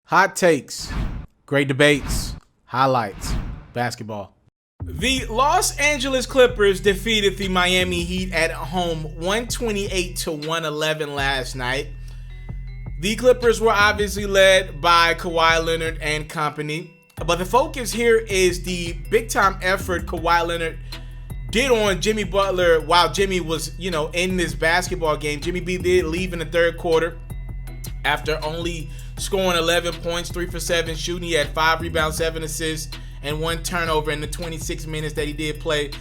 Hot takes, great debates, highlights, basketball. The Los Angeles Clippers defeated the Miami Heat at home 128-111 last night. The Clippers were obviously led by Kawhi Leonard and company, but the focus here is the big-time effort Kawhi Leonard did on Jimmy Butler while Jimmy was, in this basketball game. Jimmy B did leave in the third quarter after only scoring 11 points, 3 for 7 shooting. He had 5 rebounds, 7 assists, and 1 turnover in the 26 minutes that he did play.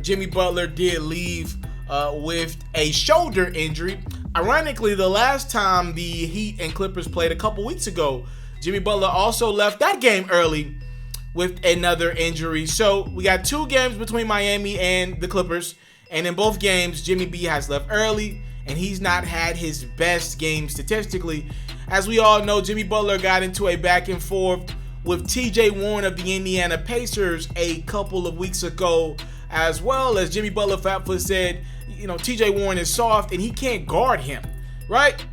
Jimmy Butler did leave with a shoulder injury. Ironically, the last time the Heat and Clippers played a couple weeks ago, Jimmy Butler also left that game early with another injury. So we got 2 games between Miami and the Clippers, and in both games, Jimmy B has left early, and he's not had his best game statistically. As we all know, Jimmy Butler got into a back and forth with TJ Warren of the Indiana Pacers a couple of weeks ago, as well as Jimmy Butler Fatfoot said, TJ Warren is soft and he can't guard him, right?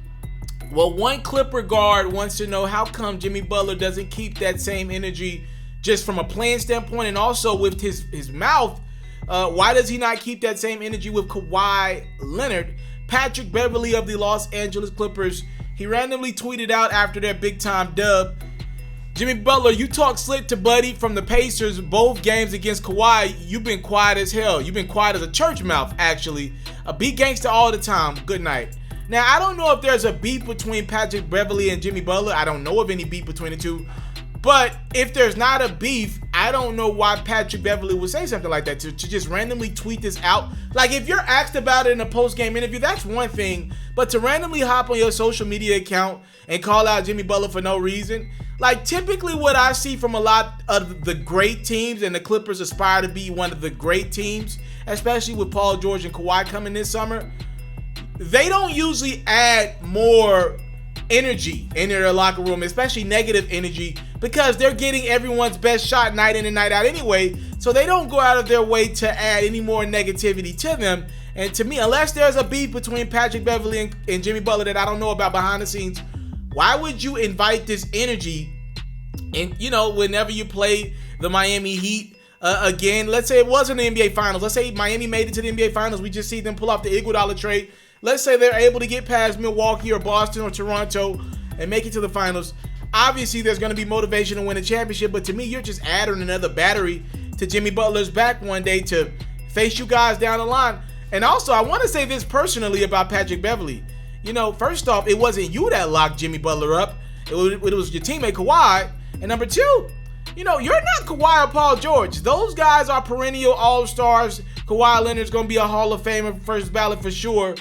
Well, one Clipper guard wants to know how come Jimmy Butler doesn't keep that same energy just from a playing standpoint, and also with his mouth. Why does he not keep that same energy with Kawhi Leonard? Patrick Beverley of the Los Angeles Clippers, he randomly tweeted out after their big-time dub, Jimmy Butler, you talk slick to Buddy from the Pacers both games against Kawhi. You've been quiet as hell. You've been quiet as a church mouth, actually. Be gangsta all the time. Good night. Now, I don't know if there's a beef between Patrick Beverley and Jimmy Butler. I don't know of any beef between the two. But if there's not a beef, I don't know why Patrick Beverley would say something like that, to just randomly tweet this out. Like, if you're asked about it in a post-game interview, that's one thing. But to randomly hop on your social media account and call out Jimmy Butler for no reason, like, typically what I see from a lot of the great teams, and the Clippers aspire to be one of the great teams, especially with Paul George and Kawhi coming this summer, they don't usually add more energy in their locker room, especially negative energy, because they're getting everyone's best shot night in and night out anyway. So they don't go out of their way to add any more negativity to them. And to me, unless there's a beef between Patrick Beverley and Jimmy Butler that I don't know about behind the scenes, why would you invite this energy? And whenever you play the Miami Heat again, let's say it wasn't the NBA Finals. Let's say Miami made it to the NBA Finals. We just see them pull off the Iguodala trade. Let's say they're able to get past Milwaukee or Boston or Toronto and make it to the finals. Obviously, there's going to be motivation to win a championship, but to me, you're just adding another battery to Jimmy Butler's back one day to face you guys down the line. And also, I want to say this personally about Patrick Beverley. First off, it wasn't you that locked Jimmy Butler up. It was your teammate Kawhi. And number two, you're not Kawhi or Paul George. Those guys are perennial all-stars. Kawhi Leonard's going to be a Hall of Famer, first ballot for sure.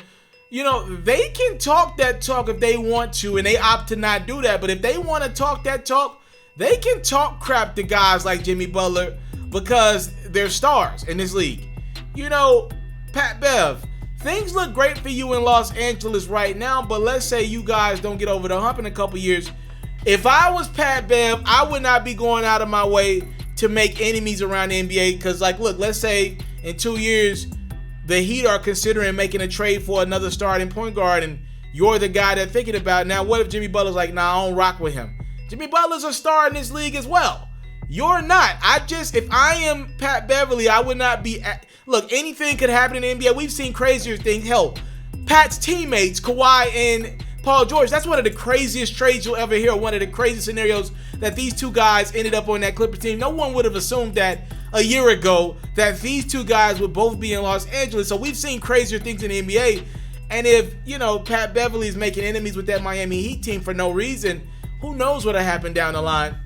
They can talk that talk if they want to, and they opt to not do that. But if they want to talk that talk, they can talk crap to guys like Jimmy Butler because they're stars in this league. Pat Bev, things look great for you in Los Angeles right now, but let's say you guys don't get over the hump in a couple years. If I was Pat Bev, I would not be going out of my way to make enemies around the NBA because, look, let's say in 2 years, the Heat are considering making a trade for another starting point guard, and you're the guy they're thinking about. Now, what if Jimmy Butler's like, nah, I don't rock with him? Jimmy Butler's a star in this league as well. You're not. If I am Pat Beverley, I would not be. Look, anything could happen in the NBA. We've seen crazier things. Hell, Pat's teammates, Kawhi and Paul George, that's one of the craziest trades you'll ever hear, one of the craziest scenarios that these two guys ended up on that Clippers team. No one would have assumed that a year ago that these two guys would both be in Los Angeles. So we've seen crazier things in the NBA. And if, Pat Beverley's making enemies with that Miami Heat team for no reason, who knows what'll happen down the line.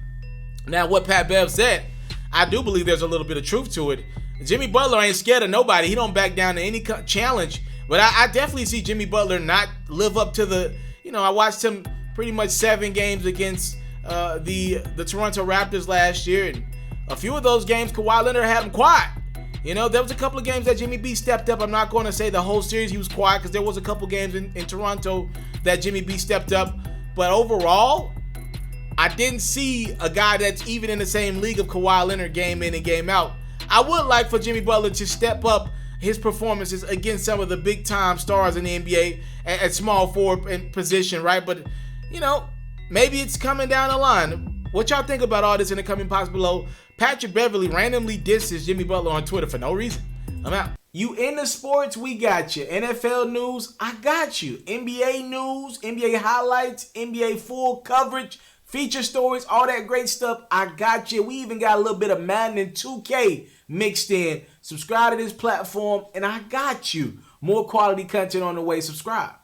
Now, what Pat Bev said, I do believe there's a little bit of truth to it. Jimmy Butler ain't scared of nobody. He don't back down to any challenge. But I definitely see Jimmy Butler not live up to the, I watched him pretty much 7 games against the Toronto Raptors last year. And a few of those games, Kawhi Leonard had him quiet. There was a couple of games that Jimmy B stepped up. I'm not going to say the whole series he was quiet because there was a couple games in Toronto that Jimmy B stepped up. But overall, I didn't see a guy that's even in the same league of Kawhi Leonard game in and game out. I would like for Jimmy Butler to step up his performances against some of the big-time stars in the NBA at small forward position, right? But, maybe it's coming down the line. What y'all think about all this in the comment box below? Patrick Beverley randomly disses Jimmy Butler on Twitter for no reason. I'm out. You into sports, we got you. NFL news, I got you. NBA news, NBA highlights, NBA full coverage, feature stories, all that great stuff, I got you. We even got a little bit of Madden and 2K mixed in. Subscribe to this platform, and I got you. More quality content on the way. Subscribe.